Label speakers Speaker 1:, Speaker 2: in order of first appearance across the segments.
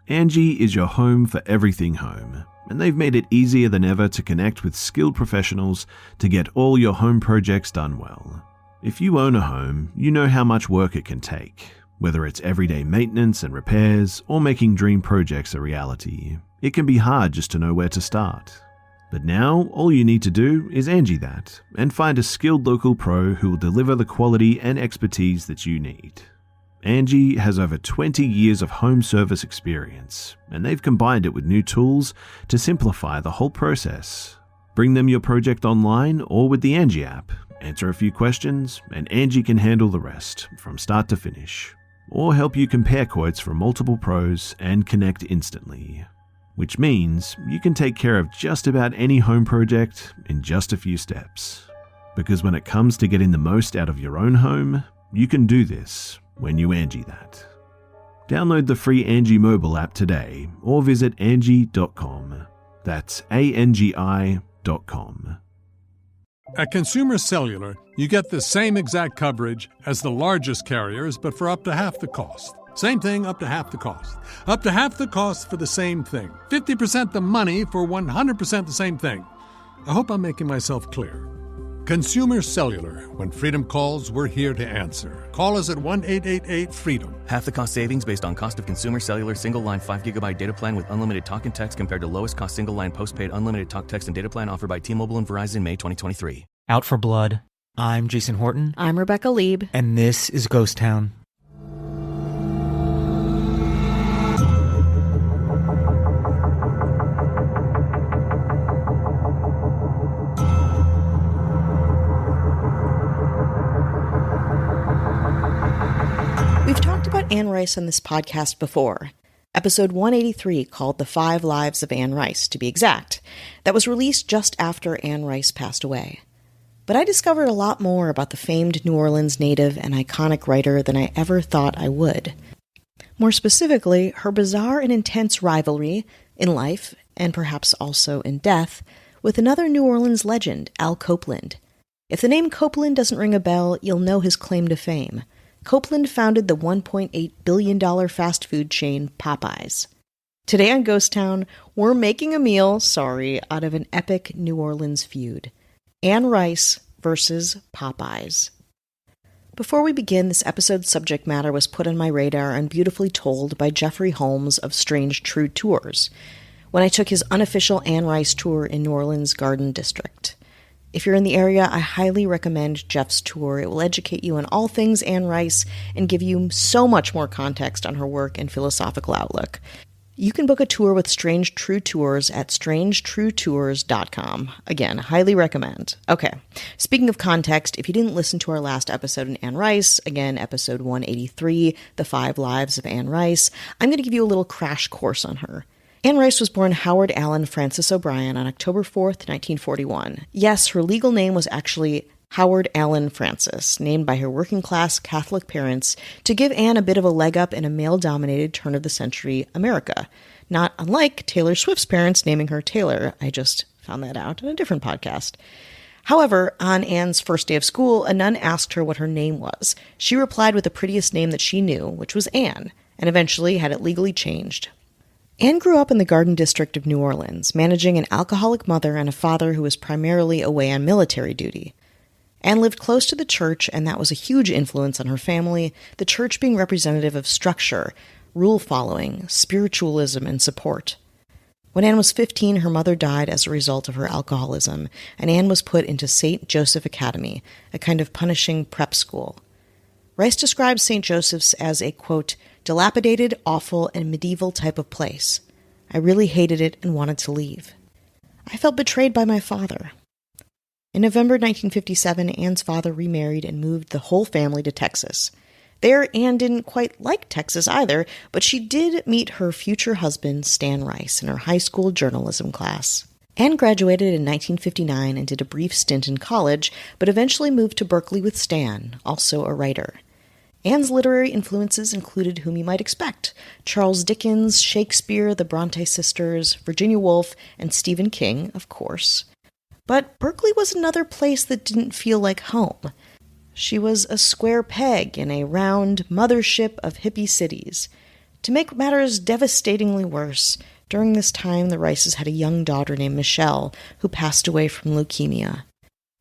Speaker 1: Angie is your home for everything home, and they've made it easier than ever to connect with skilled professionals to get all your home projects done well. If you own a home, you know how much work it can take, whether it's everyday maintenance and repairs or making dream projects a reality. It can be hard just to know where to start. But now, all you need to do is Angie that and find a skilled local pro who will deliver the quality and expertise that you need. Angie has over 20 years of home service experience, and they've combined it with new tools to simplify the whole process. Bring them your project online or with the Angie app, answer a few questions, and Angie can handle the rest from start to finish, or help you compare quotes from multiple pros and connect instantly. Which means you can take care of just about any home project in just a few steps. Because when it comes to getting the most out of your own home, you can do this when you Angie that. Download the free Angie mobile app today or visit Angie.com. That's ANGI.com.
Speaker 2: At Consumer Cellular, you get the same exact coverage as the largest carriers, but for up to half the cost. Same thing, up to half the cost. Up to half the cost for the same thing. 50% the money for 100% the same thing. I hope I'm making myself clear. Consumer Cellular. When freedom calls, we're here to answer. Call us at 1-888-FREEDOM.
Speaker 3: Half the cost savings based on cost of Consumer Cellular single-line 5GB data plan with unlimited talk and text compared to lowest cost single-line postpaid unlimited talk, text, and data plan offered by T-Mobile and Verizon May 2023.
Speaker 4: Out for Blood. I'm Jason Horton.
Speaker 5: I'm Rebecca Lieb.
Speaker 4: And this is Ghost Town.
Speaker 5: We've talked about Anne Rice on this podcast before. Episode 183 called The 5 Lives of Anne Rice, to be exact. That was released just after Anne Rice passed away. But I discovered a lot more about the famed New Orleans native and iconic writer than I ever thought I would. More specifically, her bizarre and intense rivalry, in life, and perhaps also in death, with another New Orleans legend, Al Copeland. If the name Copeland doesn't ring a bell, you'll know his claim to fame. Copeland founded the $1.8 billion fast food chain Popeyes. Today on Ghost Town, we're making a meal, out of an epic New Orleans feud. Anne Rice versus Popeyes. Before we begin, this episode's subject matter was put on my radar and beautifully told by Jeffrey Holmes of Strange True Tours, when I took his unofficial Anne Rice tour in New Orleans' Garden District. If you're in the area, I highly recommend Jeff's tour. It will educate you on all things Anne Rice and give you so much more context on her work and philosophical outlook. You can book a tour with Strange True Tours at strangetruetours.com. Again, highly recommend. Okay, speaking of context, if you didn't listen to our last episode on Anne Rice, again, episode 183, The 5 Lives of Anne Rice, I'm going to give you a little crash course on her. Anne Rice was born Howard Allen Francis O'Brien on October 4th, 1941. Yes, her legal name was actually Howard Allen Francis, named by her working-class Catholic parents to give Anne a bit of a leg up in a male-dominated turn-of-the-century America. Not unlike Taylor Swift's parents naming her Taylor. I just found that out in a different podcast. However, on Anne's first day of school, a nun asked her what her name was. She replied with the prettiest name that she knew, which was Anne, and eventually had it legally changed. Anne grew up in the Garden District of New Orleans, managing an alcoholic mother and a father who was primarily away on military duty. Anne lived close to the church, and that was a huge influence on her family, the church being representative of structure, rule-following, spiritualism, and support. When Anne was 15, her mother died as a result of her alcoholism, and Anne was put into St. Joseph Academy, a kind of punishing prep school. Rice describes St. Joseph's as a, quote, dilapidated, awful, and medieval type of place. I really hated it and wanted to leave. I felt betrayed by my father. In November 1957, Anne's father remarried and moved the whole family to Texas. There, Anne didn't quite like Texas either, but she did meet her future husband, Stan Rice, in her high school journalism class. Anne graduated in 1959 and did a brief stint in college, but eventually moved to Berkeley with Stan, also a writer. Anne's literary influences included whom you might expect: Charles Dickens, Shakespeare, the Bronte sisters, Virginia Woolf, and Stephen King, of course. But Berkeley was another place that didn't feel like home. She was a square peg in a round mothership of hippie cities. To make matters devastatingly worse, during this time the Rices had a young daughter named Michelle who passed away from leukemia.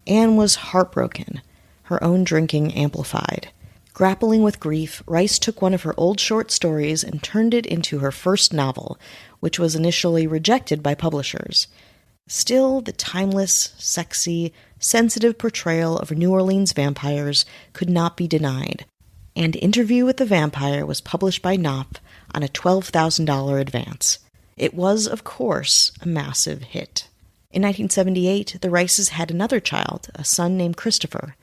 Speaker 5: Anne was heartbroken, her own drinking amplified. Grappling with grief, Rice took one of her old short stories and turned it into her first novel, which was initially rejected by publishers. Still, the timeless, sexy, sensitive portrayal of New Orleans vampires could not be denied, and Interview with the Vampire was published by Knopf on a $12,000 advance. It was, of course, a massive hit. In 1978, the Rices had another child, a son named Christopher.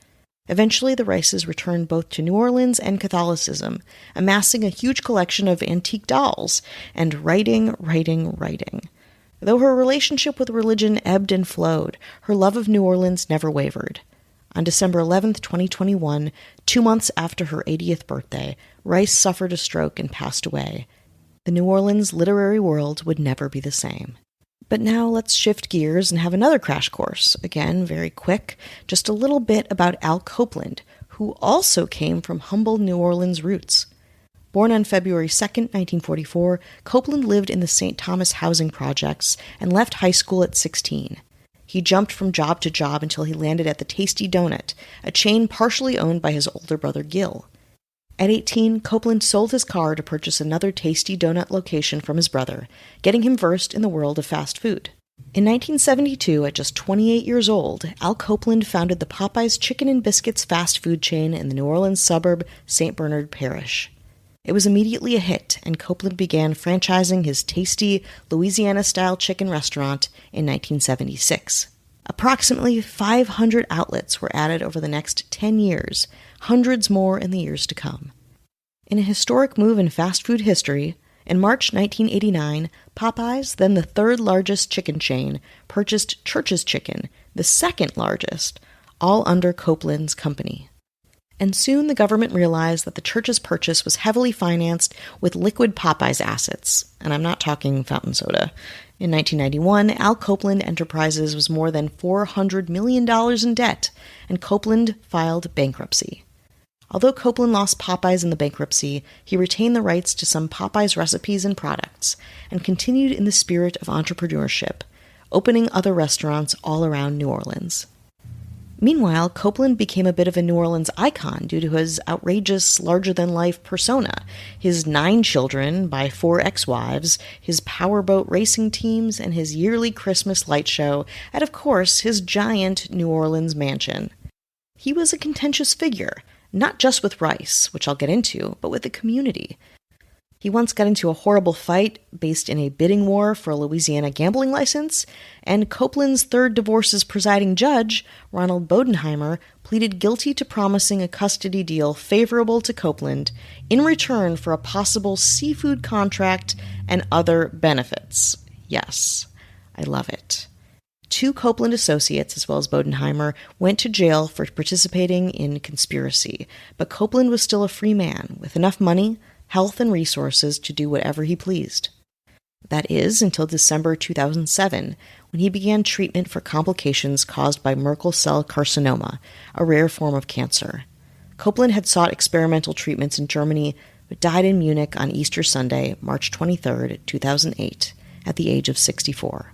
Speaker 5: Eventually, the Rices returned both to New Orleans and Catholicism, amassing a huge collection of antique dolls, and writing. Though her relationship with religion ebbed and flowed, her love of New Orleans never wavered. On December 11, 2021, 2 months after her 80th birthday, Rice suffered a stroke and passed away. The New Orleans literary world would never be the same. But now let's shift gears and have another crash course. Again, very quick, just a little bit about Al Copeland, who also came from humble New Orleans roots. Born on February 2, 1944, Copeland lived in the St. Thomas housing projects and left high school at 16. He jumped from job to job until he landed at the Tasty Donut, a chain partially owned by his older brother Gil. At 18, Copeland sold his car to purchase another Tasty Donut location from his brother, getting him versed in the world of fast food. In 1972, at just 28 years old, Al Copeland founded the Popeye's Chicken and Biscuits fast food chain in the New Orleans suburb St. Bernard Parish. It was immediately a hit, and Copeland began franchising his tasty Louisiana-style chicken restaurant in 1976. Approximately 500 outlets were added over the next 10 years, hundreds more in the years to come. In a historic move in fast food history, in March 1989, Popeyes, then the third largest chicken chain, purchased Church's Chicken, the second largest, all under Copeland's company. And soon the government realized that the Church's purchase was heavily financed with liquid Popeyes assets, and I'm not talking fountain soda. In 1991, Al Copeland Enterprises was more than $400 million in debt, and Copeland filed bankruptcy. Although Copeland lost Popeyes in the bankruptcy, he retained the rights to some Popeyes recipes and products, and continued in the spirit of entrepreneurship, opening other restaurants all around New Orleans. Meanwhile, Copeland became a bit of a New Orleans icon due to his outrageous, larger-than-life persona, his 9 children by 4 ex-wives, his powerboat racing teams, and his yearly Christmas light show, and of course, his giant New Orleans mansion. He was a contentious figure, not just with Rice, which I'll get into, but with the community. He once got into a horrible fight based in a bidding war for a Louisiana gambling license, and Copeland's third divorce's presiding judge, Ronald Bodenheimer, pleaded guilty to promising a custody deal favorable to Copeland in return for a possible seafood contract and other benefits. Yes, I love it. 2 Copeland associates, as well as Bodenheimer, went to jail for participating in conspiracy, but Copeland was still a free man with enough money, health, and resources to do whatever he pleased. That is, until December 2007, when he began treatment for complications caused by Merkel cell carcinoma, a rare form of cancer. Copeland had sought experimental treatments in Germany, but died in Munich on Easter Sunday, March 23, 2008, at the age of 64.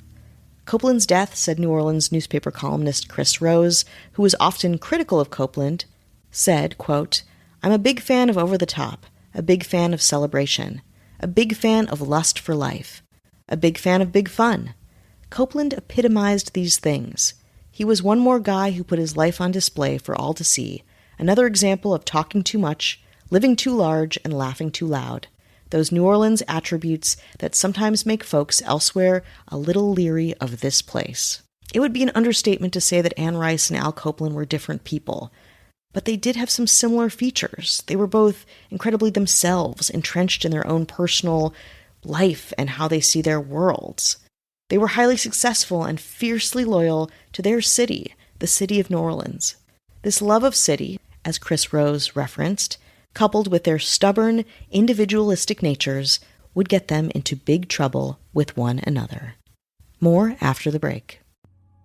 Speaker 5: Copeland's death, said New Orleans newspaper columnist Chris Rose, who was often critical of Copeland, said, quote, "I'm a big fan of over the top, a big fan of celebration, a big fan of lust for life, a big fan of big fun. Copeland epitomized these things. He was one more guy who put his life on display for all to see, another example of talking too much, living too large, and laughing too loud. Those New Orleans attributes that sometimes make folks elsewhere a little leery of this place." It would be an understatement to say that Anne Rice and Al Copeland were different people, but they did have some similar features. They were both incredibly themselves, entrenched in their own personal life and how they see their worlds. They were highly successful and fiercely loyal to their city, the city of New Orleans. This love of city, as Chris Rose referenced, coupled with their stubborn, individualistic natures, would get them into big trouble with one another. More after the break.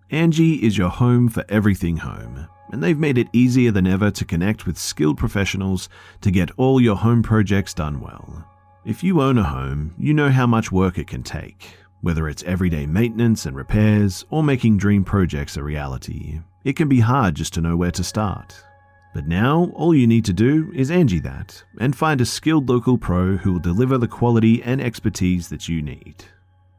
Speaker 1: Angie is your home for everything home, and they've made it easier than ever to connect with skilled professionals to get all your home projects done well. If you own a home, you know how much work it can take. Whether it's everyday maintenance and repairs or making dream projects a reality, it can be hard just to know where to start. But now, all you need to do is Angie that and find a skilled local pro who will deliver the quality and expertise that you need.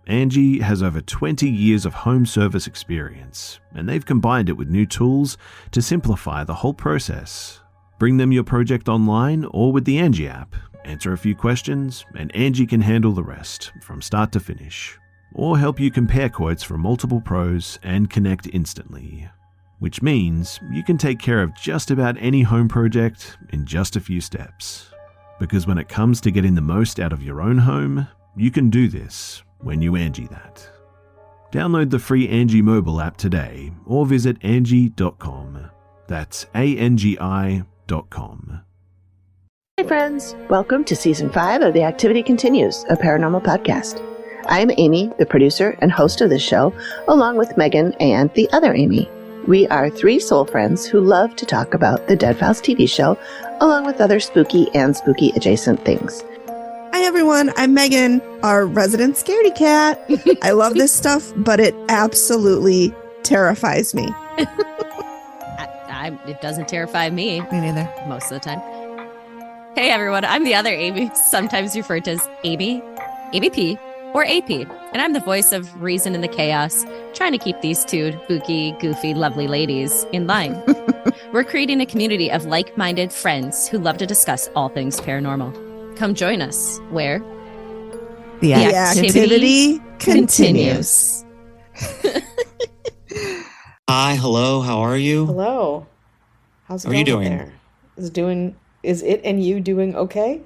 Speaker 1: Angie has over 20 years of home service experience, and they've combined it with new tools to simplify the whole process. Bring them your project online or with the Angie app, answer a few questions, and Angie can handle the rest from start to finish, or help you compare quotes from multiple pros and connect instantly. Which means you can take care of just about any home project in just a few steps. Because when it comes to getting the most out of your own home, you can do this when you Angie that. Download the free Angie mobile app today or visit Angie.com. That's ANGI.com.
Speaker 6: Hey friends, welcome to Season 5 of The Activity Continues, a paranormal podcast. I'm Amy, the producer and host of this show, along with Megan and the other Amy. We are three soul friends who love to talk about the Dead Files TV show, along with other spooky and spooky adjacent things.
Speaker 7: Hi everyone, I'm Megan, our resident scaredy cat. I love this stuff, but it absolutely terrifies me.
Speaker 8: It doesn't terrify me.
Speaker 7: Me neither.
Speaker 8: Most of the time. Hey everyone, I'm the other Amy, sometimes referred to as Amy, ABP, or AP, and I'm the voice of reason in the chaos, trying to keep these two spooky, goofy, lovely ladies in line. We're creating a community of like-minded friends who love to discuss all things paranormal. Come join us, where
Speaker 7: the activity continues.
Speaker 9: Hi, hello, how are you?
Speaker 10: Hello. How's it
Speaker 9: How are
Speaker 10: going
Speaker 9: you doing?
Speaker 10: there? Is it and you doing okay?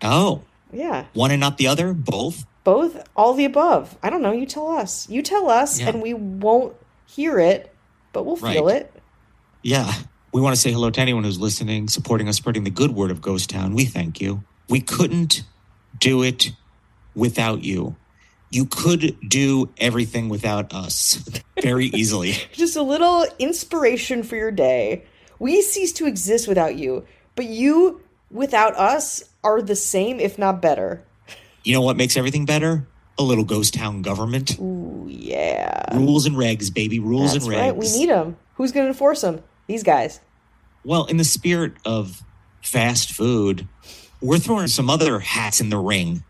Speaker 9: Oh.
Speaker 10: Yeah.
Speaker 9: One and not the other? Both?
Speaker 10: Both? All the above. I don't know. You tell us. You tell us,
Speaker 9: Yeah.
Speaker 10: and we won't hear it, but we'll feel
Speaker 9: Right.
Speaker 10: it.
Speaker 9: Yeah. We want to say hello to anyone who's listening, supporting us, spreading the good word of Ghost Town. We thank you. We couldn't do it without you. You could do everything without us very easily.
Speaker 10: Just a little inspiration for your day. We cease to exist without you, but you, without us, are the same, if not better.
Speaker 9: You know what makes everything better? A little Ghost Town government.
Speaker 10: Ooh, yeah.
Speaker 9: Rules and regs, baby. Rules
Speaker 10: That's
Speaker 9: and regs.
Speaker 10: right. We need them. Who's going to enforce them? These guys.
Speaker 9: Well, in the spirit of fast food, we're throwing some other hats in the ring.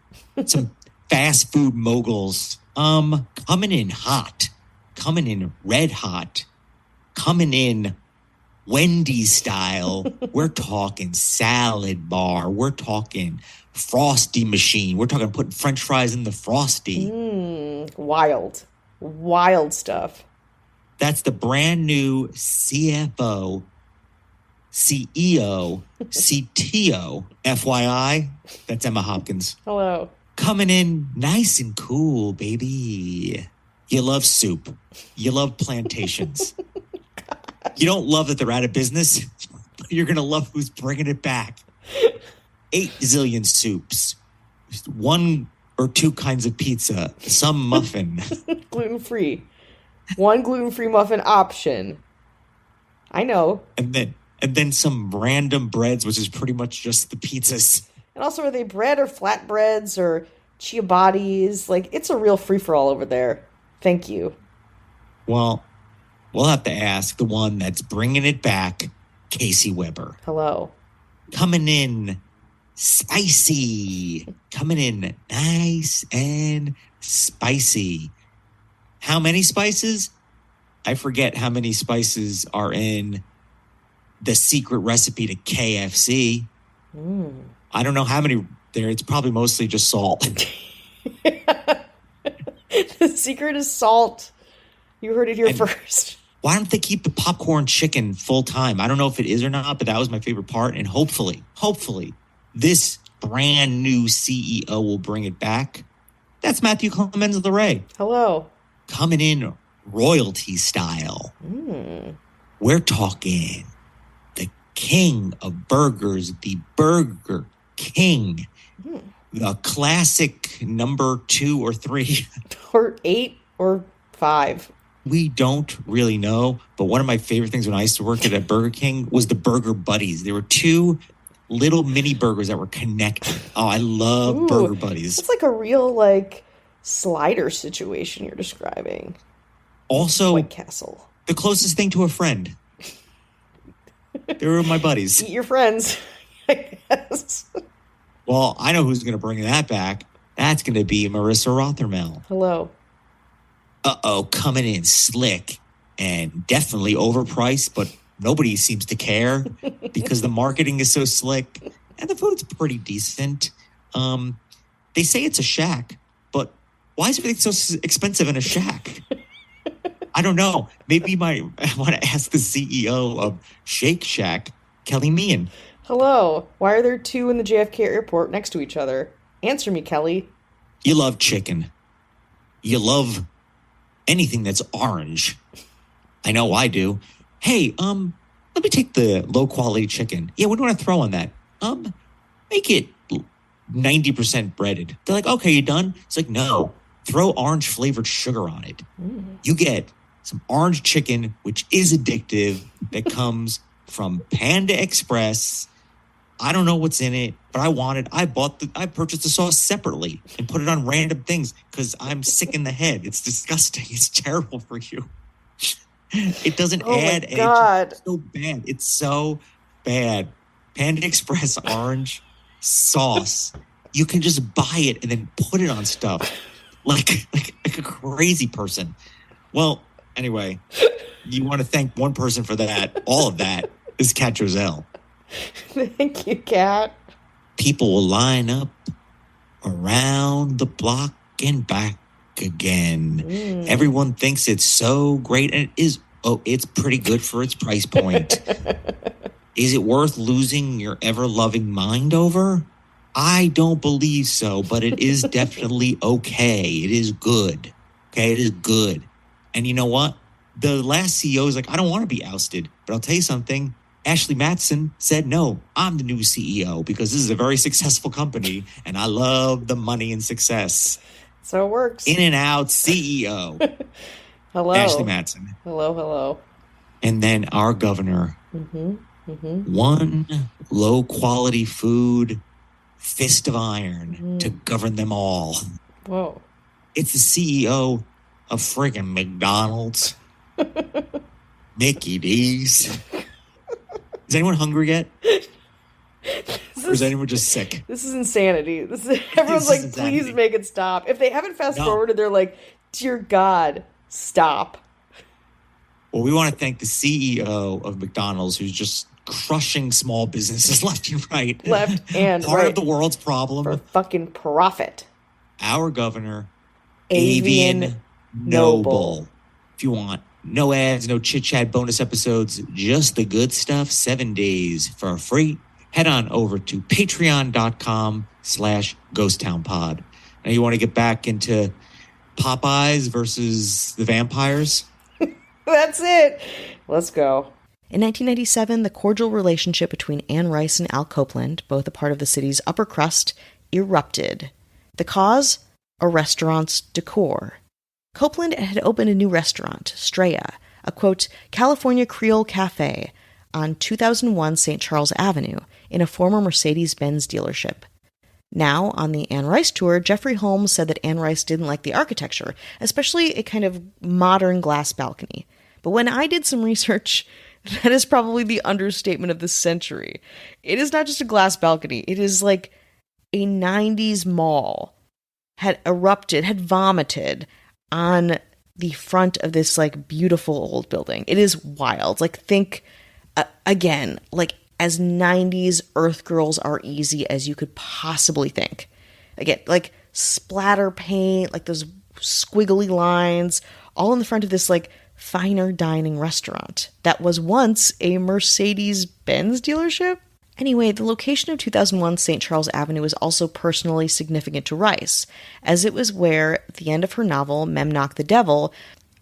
Speaker 9: Some fast food moguls. Coming in hot. Coming in red hot. Coming in Wendy's style. We're talking salad bar. We're talking Frosty machine. We're talking putting French fries in the Frosty.
Speaker 10: Wild. Wild stuff.
Speaker 9: That's the brand new CFO, CEO, CTO, FYI. That's Emma Hopkins.
Speaker 10: Hello.
Speaker 9: Coming in nice and cool, baby. You love soup. You love plantations. You don't love that they're out of business, but you're going to love who's bringing it back. 8 zillion soups. 1 or 2 kinds of pizza. Some muffin.
Speaker 10: Gluten-free. 1 gluten-free muffin option. I know.
Speaker 9: And then some random breads, which is pretty much just the pizzas.
Speaker 10: And also, are they bread or flatbreads or ciabattis? Like, it's a real free-for-all over there. Thank you.
Speaker 9: Well, we'll have to ask the one that's bringing it back, Casey Weber.
Speaker 10: Hello.
Speaker 9: Coming in spicy. Coming in nice and spicy. How many spices? I forget how many spices are in the secret recipe to KFC. I don't know how many there. It's probably mostly just salt.
Speaker 10: The secret is salt. You heard it here first.
Speaker 9: Why don't they keep the popcorn chicken full time? I don't know if it is or not, but that was my favorite part. And hopefully, this brand new CEO will bring it back. That's Matthew Clemens of the Ray.
Speaker 10: Hello.
Speaker 9: Coming in royalty style. We're talking the king of burgers, the Burger King. The classic number 2 or 3.
Speaker 10: Or 8 or 5.
Speaker 9: We don't really know, but one of my favorite things when I used to work at Burger King was the Burger Buddies. There were 2 little mini burgers that were connected. Oh, I love Burger Buddies.
Speaker 10: It's like a real, like, slider situation you're describing.
Speaker 9: Also,
Speaker 10: White Castle.
Speaker 9: The closest thing to a friend. They were my buddies.
Speaker 10: Eat your friends, I guess.
Speaker 9: Well, I know who's going to bring that back. That's going to be Marissa Rothermel.
Speaker 10: Hello.
Speaker 9: Uh-oh, coming in slick and definitely overpriced, but nobody seems to care because the marketing is so slick and the food's pretty decent. They say it's a shack, but why is everything so expensive in a shack? I don't know. Maybe I want to ask the CEO of Shake Shack, Kelly Meehan.
Speaker 10: Hello. Why are there two in the JFK airport next to each other? Answer me, Kelly.
Speaker 9: You love chicken. You love anything that's orange. I know I do. Hey, let me take the low quality chicken. Yeah, what do you want to throw on that? Make it 90% breaded. They're like, okay, you done? It's like, no, throw orange flavored sugar on it. You get some orange chicken, which is addictive, that comes from Panda Express. I don't know what's in it, but I want it. I purchased the sauce separately and put it on random things because I'm sick in the head. It's disgusting. It's terrible for you. It doesn't add anything. It's so bad. It's so bad. Panda Express orange sauce. You can just buy it and then put it on stuff like a crazy person. Well, anyway, you want to thank one person for that. All of that is Kat Drizel.
Speaker 10: Thank you, Kat.
Speaker 9: People will line up around the block and back again. Everyone thinks it's so great, and it is. Oh, it's pretty good for its price point. Is it worth losing your ever-loving mind over? I don't believe so, but it is definitely okay. It is good. Okay, it is good. And you know what? The last CEO is like, I don't want to be ousted, but I'll tell you something. Ashley Matson said, no, I'm the new CEO because this is a very successful company and I love the money and success.
Speaker 10: So it works.
Speaker 9: In and out CEO.
Speaker 10: Hello.
Speaker 9: Ashley Matson.
Speaker 10: Hello.
Speaker 9: And then our governor. One low quality food, fist of iron to govern them all.
Speaker 10: Whoa.
Speaker 9: It's the CEO of friggin' McDonald's. Mickey D's. Is anyone hungry yet? Or is anyone just sick?
Speaker 10: This is insanity. Everyone's like, insanity. Please make it stop. If they haven't fast forwarded, they're like, dear God, stop.
Speaker 9: Well, we want to thank the CEO of McDonald's who's just crushing small businesses left and right.
Speaker 10: Left and
Speaker 9: Part
Speaker 10: right.
Speaker 9: of the world's problem.
Speaker 10: For fucking profit.
Speaker 9: Our governor, Avian Noble. If you want no ads, no chit-chat bonus episodes, just the good stuff, 7 days for free. Head on over to patreon.com/ghosttownpod. Now you want to get back into Popeyes versus the vampires?
Speaker 10: That's it. Let's go.
Speaker 5: In 1997, the cordial relationship between Anne Rice and Al Copeland, both a part of the city's upper crust, erupted. The cause? A restaurant's decor. Copeland had opened a new restaurant, Straya, a, quote, California Creole Cafe, on 2001 St. Charles Avenue, in a former Mercedes-Benz dealership. Now, on the Anne Rice tour, Jeffrey Holmes said that Anne Rice didn't like the architecture, especially a kind of modern glass balcony. But when I did some research, that is probably the understatement of the century. It is not just a glass balcony. It is like a 90s mall had erupted, had vomited on the front of this like beautiful old building. It is wild. Like think again, like as 90s Earth girls are easy as you could possibly think. Again, like splatter paint, like those squiggly lines, all in the front of this like finer dining restaurant that was once a Mercedes-Benz dealership. Anyway, the location of 2001 St. Charles Avenue is also personally significant to Rice, as it was where, at the end of her novel, Memnoch the Devil,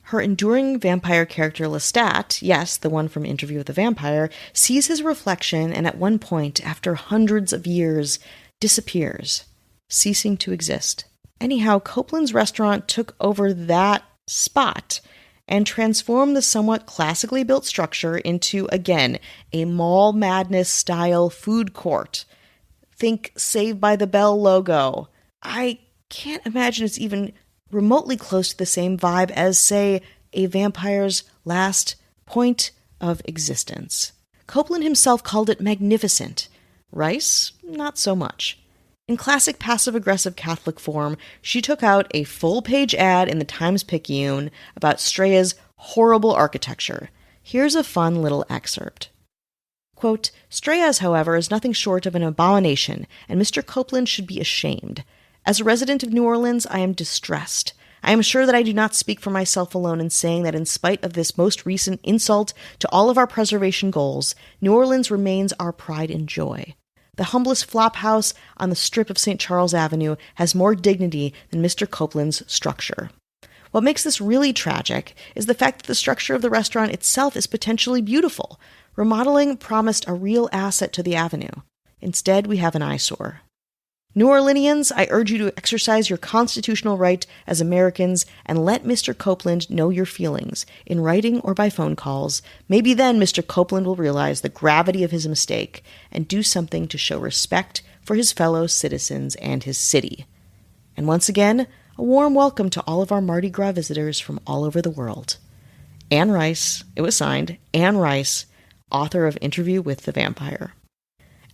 Speaker 5: her enduring vampire character Lestat, yes, the one from Interview with the Vampire, sees his reflection and at one point, after hundreds of years, disappears, ceasing to exist. Anyhow, Copeland's restaurant took over that spot, and transform the somewhat classically built structure into, again, a Mall Madness-style food court. Think Saved by the Bell logo. I can't imagine it's even remotely close to the same vibe as, say, a vampire's last point of existence. Copeland himself called it magnificent. Rice, not so much. In classic passive-aggressive Catholic form, she took out a full-page ad in the Times-Picayune about Straya's horrible architecture. Here's a fun little excerpt. Quote, Straya's, however, is nothing short of an abomination, and Mr. Copeland should be ashamed. As a resident of New Orleans, I am distressed. I am sure that I do not speak for myself alone in saying that in spite of this most recent insult to all of our preservation goals, New Orleans remains our pride and joy. The humblest flop house on the strip of St. Charles Avenue has more dignity than Mr. Copeland's structure. What makes this really tragic is the fact that the structure of the restaurant itself is potentially beautiful. Remodeling promised a real asset to the avenue. Instead, we have an eyesore. New Orleanians, I urge you to exercise your constitutional right as Americans and let Mr. Copeland know your feelings, in writing or by phone calls. Maybe then Mr. Copeland will realize the gravity of his mistake and do something to show respect for his fellow citizens and his city. And once again, a warm welcome to all of our Mardi Gras visitors from all over the world. Anne Rice, it was signed, Anne Rice, author of Interview with the Vampire.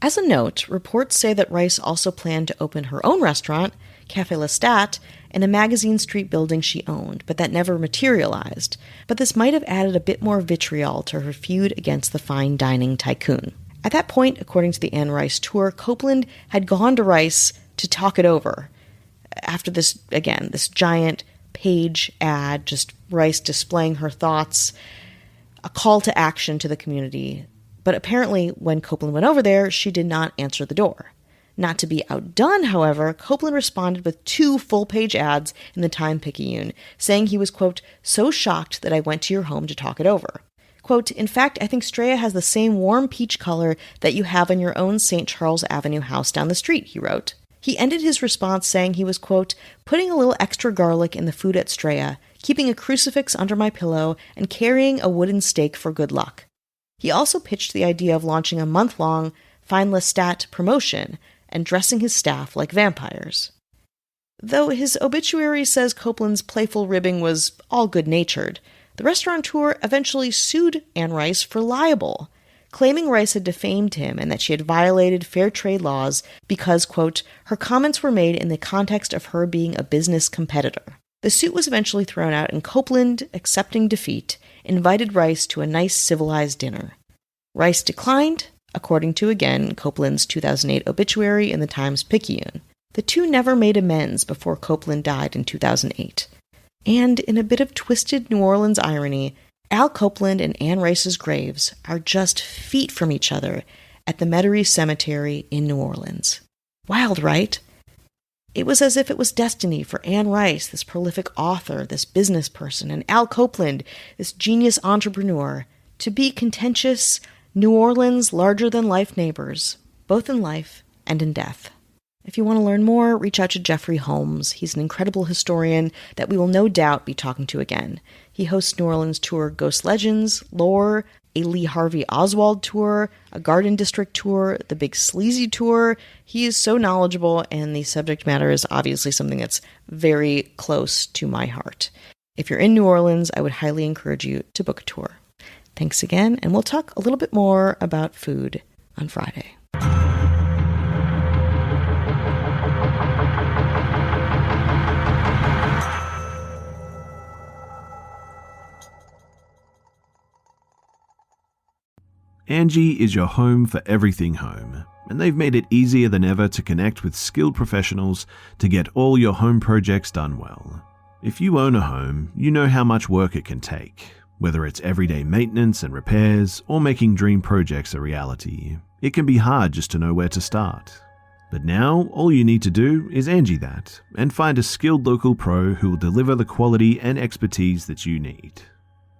Speaker 5: As a note, reports say that Rice also planned to open her own restaurant, Café Lestat, in a Magazine Street building she owned, but that never materialized. But this might have added a bit more vitriol to her feud against the fine dining tycoon. At that point, according to the Anne Rice tour, Copeland had gone to Rice to talk it over. After this, again, this giant page ad, just Rice displaying her thoughts, a call to action to the community. But apparently, when Copeland went over there, she did not answer the door. Not to be outdone, however, Copeland responded with 2 full-page ads in the Time-Picayune, saying he was, quote, so shocked that I went to your home to talk it over. Quote, in fact, I think Straya has the same warm peach color that you have in your own St. Charles Avenue house down the street, he wrote. He ended his response saying he was, quote, putting a little extra garlic in the food at Straya, keeping a crucifix under my pillow, and carrying a wooden stake for good luck. He also pitched the idea of launching a month-long Find Lestat promotion and dressing his staff like vampires. Though his obituary says Copeland's playful ribbing was all good-natured, the restaurateur eventually sued Anne Rice for libel, claiming Rice had defamed him and that she had violated fair trade laws because, quote, her comments were made in the context of her being a business competitor. The suit was eventually thrown out, and Copeland, accepting defeat, invited Rice to a nice civilized dinner. Rice declined, according to, again, Copeland's 2008 obituary in the Times-Picayune. The two never made amends before Copeland died in 2008. And in a bit of twisted New Orleans irony, Al Copeland and Anne Rice's graves are just feet from each other at the Metairie Cemetery in New Orleans. Wild, right? It was as if it was destiny for Anne Rice, this prolific author, this business person, and Al Copeland, this genius entrepreneur, to be contentious New Orleans larger-than-life neighbors, both in life and in death. If you want to learn more, reach out to Jeffrey Holmes. He's an incredible historian that we will no doubt be talking to again. He hosts New Orleans tour Ghost Legends, Lore, a Lee Harvey Oswald tour, a Garden District tour, the Big Sleazy tour. He is so knowledgeable, and the subject matter is obviously something that's very close to my heart. If you're in New Orleans, I would highly encourage you to book a tour. Thanks again, and we'll talk a little bit more about food on Friday.
Speaker 1: Angie is your home for everything home, and they've made it easier than ever to connect with skilled professionals to get all your home projects done well. If you own a home, you know how much work it can take, whether it's everyday maintenance and repairs or making dream projects a reality. It can be hard just to know where to start. But now, all you need to do is Angie that and find a skilled local pro who will deliver the quality and expertise that you need.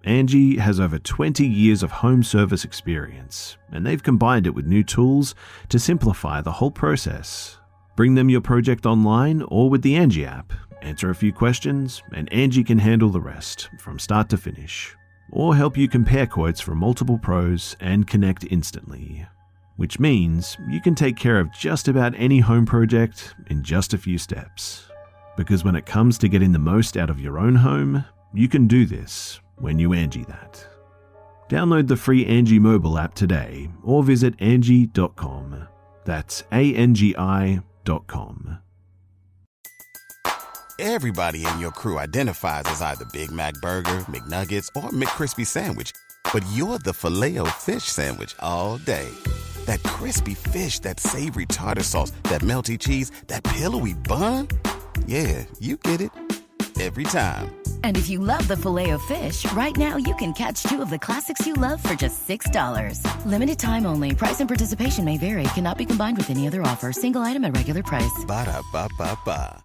Speaker 1: Angie has over 20 years of home service experience, and they've combined it with new tools to simplify the whole process. Bring them your project online or with the Angie app, Answer a few questions, and Angie can handle the rest, from start to finish. Or help you compare quotes from multiple pros and connect instantly. Which means you can take care of just about any home project in just a few steps. Because when it comes to getting the most out of your own home, you can do this when you Angie that. Download the free Angie mobile app today or visit Angie.com. That's ANGI.com.
Speaker 11: Everybody in your crew identifies as either Big Mac Burger, McNuggets, or McCrispy Sandwich. But you're the Filet-O-Fish Sandwich all day. That crispy fish, that savory tartar sauce, that melty cheese, that pillowy bun. Yeah, you get it. Every time.
Speaker 12: And if you love the Filet-O-Fish, right now you can catch two of the classics you love for just $6. Limited time only. Price and participation may vary. Cannot be combined with any other offer. Single item at regular price.
Speaker 11: Ba-da-ba-ba-ba.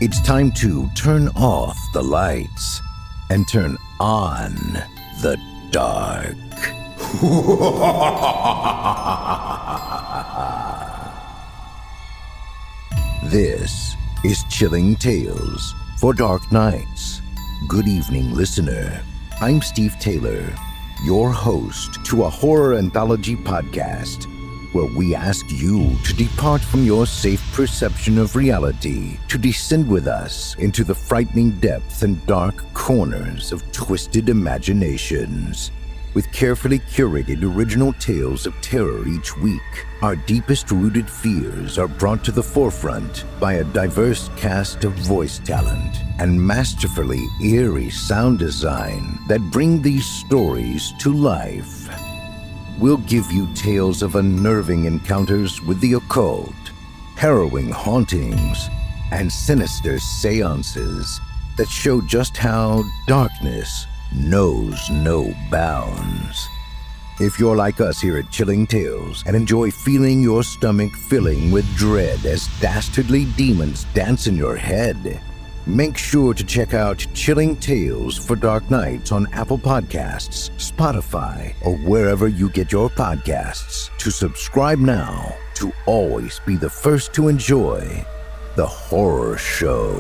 Speaker 13: It's time to turn off the lights and turn on the dark. This is Chilling Tales for Dark Nights. Good evening, listener. I'm Steve Taylor, your host to a horror anthology podcast where we ask you to depart from your safe perception of reality to descend with us into the frightening depths and dark corners of twisted imaginations. With carefully curated original tales of terror each week, our deepest rooted fears are brought to the forefront by a diverse cast of voice talent and masterfully eerie sound design that bring these stories to life. We'll give you tales of unnerving encounters with the occult, harrowing hauntings, and sinister seances that show just how darkness knows no bounds. If you're like us here at Chilling Tales and enjoy feeling your stomach filling with dread as dastardly demons dance in your head, make sure to check out Chilling Tales for Dark Nights on Apple Podcasts, Spotify, or wherever you get your podcasts. To subscribe now to always be the first to enjoy the horror show.